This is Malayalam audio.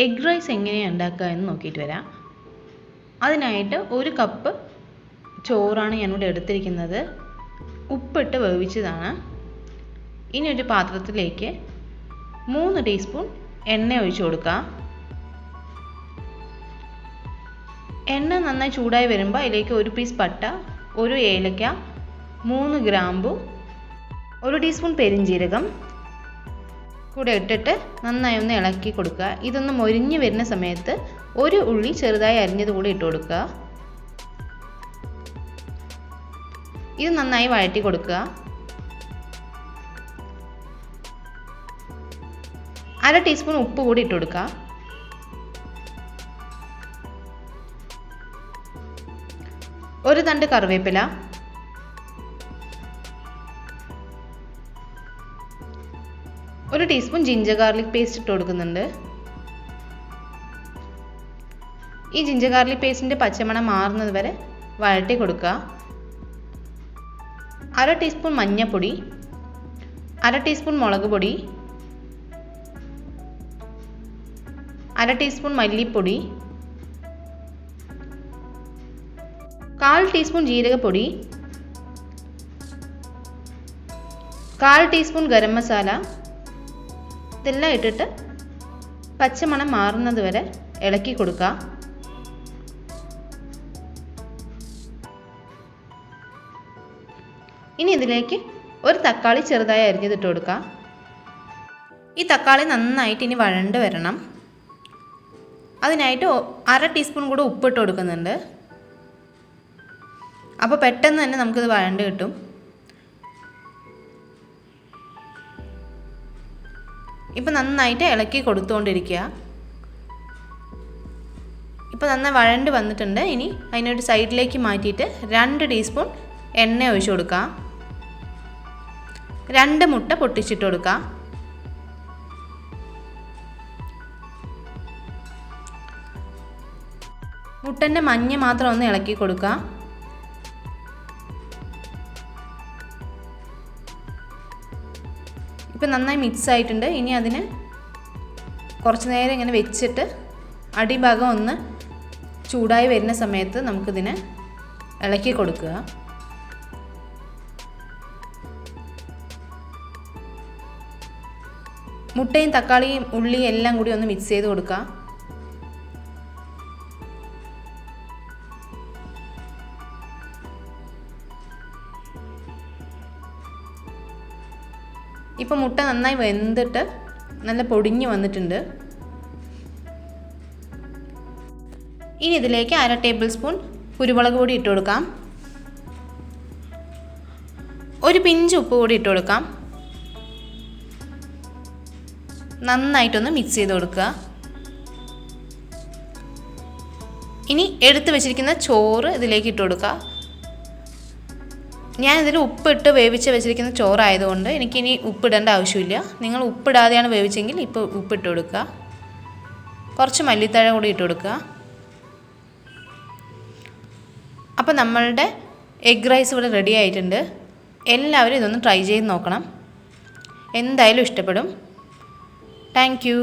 എഗ് റൈസ് എങ്ങനെയാണ് ഉണ്ടാക്കുക എന്ന് നോക്കിയിട്ട് വരാം. അതിനായിട്ട് 1 കപ്പ് ചോറാണ് ഞാനിവിടെ എടുത്തിരിക്കുന്നത്. ഉപ്പിട്ട് വേവിച്ചതാണ്. ഇനി ഒരു പാത്രത്തിലേക്ക് 3 ടീസ്പൂൺ എണ്ണ ഒഴിച്ചു കൊടുക്കുക. എണ്ണ നന്നായി ചൂടായി വരുമ്പോൾ അതിലേക്ക് 1 പീസ് പട്ട, 1 ഏലക്ക, 3 ഗ്രാമ്പു, 1 ടീസ്പൂൺ പെരിഞ്ജീരകം കൂടെ ഇട്ടിട്ട് നന്നായി ഒന്ന് ഇളക്കി കൊടുക്കുക. ഇതൊന്ന് മൊരിഞ്ഞ് വരുന്ന സമയത്ത് 1 ഉള്ളി ചെറുതായി അരിഞ്ഞത് കൂടി ഇട്ട് കൊടുക്കുക. ഇത് നന്നായി വഴറ്റി കൊടുക്കുക. 1/2 ടീസ്പൂൺ ഉപ്പ് കൂടി ഇട്ട് കൊടുക്കുക. ഒരു തണ്ട് കറിവേപ്പില, 1 ടീസ്പൂൺ ജിഞ്ചർ ഗാർലിക് പേസ്റ്റ് ഇട്ട് കൊടുക്കുന്നുണ്ട്. ഈ ജിഞ്ചർ ഗാർലിക് പേസ്റ്റിൻ്റെ പച്ചമണം മാറുന്നത് വരെ വഴറ്റി കൊടുക്കുക. 1/2 ടീസ്പൂൺ മഞ്ഞൾപ്പൊടി, 1/2 ടീസ്പൂൺ മുളക് പൊടി, 1/2 ടീസ്പൂൺ മല്ലിപ്പൊടി, 1/4 ടീസ്പൂൺ ജീരകപ്പൊടി, 1/4 ടീസ്പൂൺ ഗരം മസാല. ഇതെല്ലാം ഇട്ടിട്ട് പച്ചമണം മാറുന്നത് വരെ ഇളക്കി കൊടുക്കുക. ഇനി ഇതിലേക്ക് 1 തക്കാളി ചെറുതായി അരിഞ്ഞതിട്ട് കൊടുക്കുക. ഈ തക്കാളി നന്നായിട്ട് ഇനി വഴണ്ട് വരണം. അതിനായിട്ട് 1/2 ടീസ്പൂൺ കൂടെ ഉപ്പിട്ട് കൊടുക്കുന്നുണ്ട്. അപ്പോൾ പെട്ടെന്ന് തന്നെ നമുക്കിത് വഴണ്ട് കിട്ടും. ഇപ്പോൾ നന്നായിട്ട് ഇളക്കി കൊടുത്തുകൊണ്ടിരിക്കുക. ഇപ്പോൾ നന്നായി വഴണ്ട് വന്നിട്ടുണ്ട്. ഇനി അതിനൊരു സൈഡിലേക്ക് മാറ്റിയിട്ട് 2 ടീസ്പൂൺ എണ്ണ ഒഴിച്ചു കൊടുക്കുക. 2 മുട്ട പൊട്ടിച്ചിട്ട് കൊടുക്കുക. മുട്ടൻ്റെ മഞ്ഞ മാത്രം ഒന്ന് ഇളക്കി കൊടുക്കുക. ഇപ്പം നന്നായി മിക്സ് ആയിട്ടുണ്ട്. ഇനി അതിന് കുറച്ച് നേരം ഇങ്ങനെ വെച്ചിട്ട് അടിഭാഗം ഒന്ന് ചൂടായി വരുന്ന സമയത്ത് നമുക്കിതിനെ ഇളക്കി കൊടുക്കുക. മുട്ടയും തക്കാളിയും ഉള്ളിയും എല്ലാം കൂടി ഒന്ന് മിക്സ് ചെയ്ത് കൊടുക്കുക. ഇപ്പോൾ മുട്ട നന്നായി വെന്തിട്ട് നല്ല പൊടിഞ്ഞ് വന്നിട്ടുണ്ട്. ഇനി ഇതിലേക്ക് 1/2 ടേബിൾ സ്പൂൺ കുരുമുളക് പൊടി ഇട്ട് കൊടുക്കാം. 1 പിഞ്ച് ഉപ്പ് കൂടി ഇട്ട് കൊടുക്കാം. നന്നായിട്ടൊന്ന് മിക്സ് ചെയ്ത് കൊടുക്കുക. ഇനി എടുത്ത് വെച്ചിരിക്കുന്ന ചോറ് ഇതിലേക്ക് ഇട്ട് കൊടുക്കുക. ഞാനിതിൽ ഉപ്പിട്ട് വേവിച്ച് വെച്ചിരിക്കുന്ന ചോറായതുകൊണ്ട് എനിക്കിനി ഉപ്പിടേണ്ട ആവശ്യമില്ല. നിങ്ങൾ ഉപ്പിടാതെയാണ് വേവിച്ചെങ്കിൽ ഇപ്പോൾ ഉപ്പിട്ട് കൊടുക്കുക. കുറച്ച് മല്ലിത്തഴ കൂടി ഇട്ട് കൊടുക്കുക. അപ്പോൾ നമ്മളുടെ എഗ് റൈസ് ഇവിടെ റെഡി ആയിട്ടുണ്ട്. എല്ലാവരും ഇതൊന്ന് ട്രൈ ചെയ്ത് നോക്കണം. എന്തായാലും ഇഷ്ടപ്പെടും. Thank you.